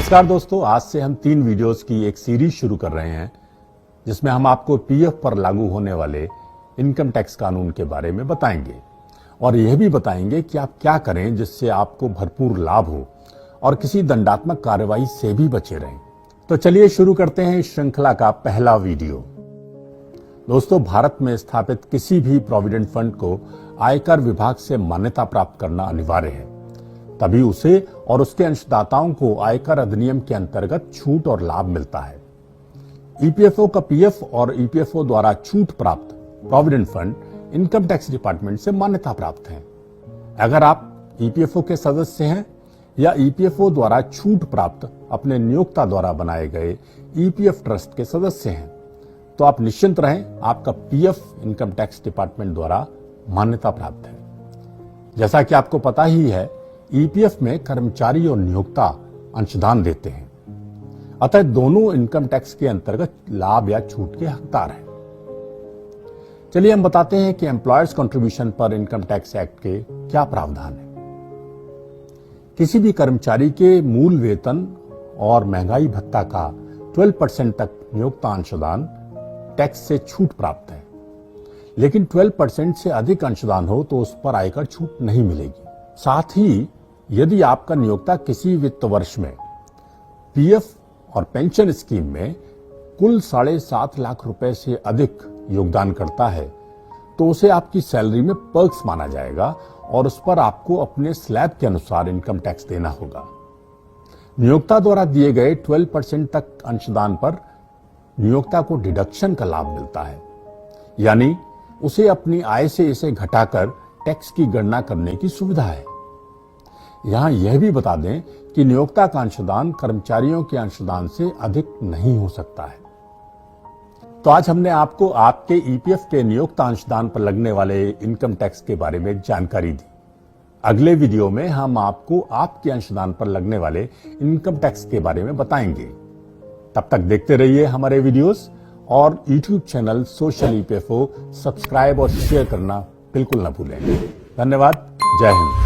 नमस्कार दोस्तों, आज से हम 3 वीडियोस की एक सीरीज शुरू कर रहे हैं जिसमें हम आपको पीएफ पर लागू होने वाले इनकम टैक्स कानून के बारे में बताएंगे और यह भी बताएंगे कि आप क्या करें जिससे आपको भरपूर लाभ हो और किसी दंडात्मक कार्रवाई से भी बचे रहें। तो चलिए शुरू करते हैं इस श्रृंखला का पहला वीडियो। दोस्तों, भारत में स्थापित किसी भी प्रोविडेंट फंड को आयकर विभाग से मान्यता प्राप्त करना अनिवार्य है, तभी उसे और उसके अंशदाताओं को आयकर अधिनियम के अंतर्गत छूट और लाभ मिलता है। ईपीएफओ का पीएफ और ईपीएफओ द्वारा छूट प्राप्त provident fund income tax department से मान्यता प्राप्त है। अगर आप ईपीएफओ के सदस्य हैं या ईपीएफओ द्वारा छूट प्राप्त अपने नियोक्ता द्वारा बनाए गए ईपीएफ ट्रस्ट के सदस्य हैं, तो आप निश्चिंत रहें, आपका पीएफ इनकम टैक्स डिपार्टमेंट द्वारा मान्यता प्राप्त है। जैसा कि आपको पता ही है, ईपीएफ में कर्मचारी और नियोक्ता अंशदान देते हैं, अतः दोनों इनकम टैक्स के अंतर्गत लाभ या छूट के हकदार हैं। चलिए हम बताते हैं कि एम्प्लॉयर्स कंट्रीब्यूशन पर इनकम टैक्स एक्ट के क्या प्रावधान है। किसी भी कर्मचारी के मूल वेतन और महंगाई भत्ता का 12% तक नियोक्ता अंशदान टैक्स से छूट प्राप्त है, लेकिन 12% से अधिक अंशदान हो तो उस पर आयकर छूट नहीं मिलेगी। साथ ही यदि आपका नियोक्ता किसी वित्त वर्ष में पीएफ और पेंशन स्कीम में कुल 7.5 लाख रुपए से अधिक योगदान करता है, तो उसे आपकी सैलरी में पर्क्स माना जाएगा और उस पर आपको अपने स्लैब के अनुसार इनकम टैक्स देना होगा। नियोक्ता द्वारा दिए गए 12% तक अंशदान पर नियोक्ता को डिडक्शन का लाभ मिलता है, यानी उसे अपनी आय से इसे घटाकर टैक्स की गणना करने की सुविधा है। यहां यह भी बता दें कि नियोक्ता का अंशदान कर्मचारियों के अंशदान से अधिक नहीं हो सकता है। तो आज हमने आपको आपके ईपीएफ के नियोक्ता अंशदान पर लगने वाले इनकम टैक्स के बारे में जानकारी दी। अगले वीडियो में हम आपको आपके अंशदान पर लगने वाले इनकम टैक्स के बारे में बताएंगे। तब तक देखते रहिए हमारे वीडियोस और YouTube channel social EPFO subscribe और शेयर करना बिल्कुल न भूलें। धन्यवाद। जय हिंद।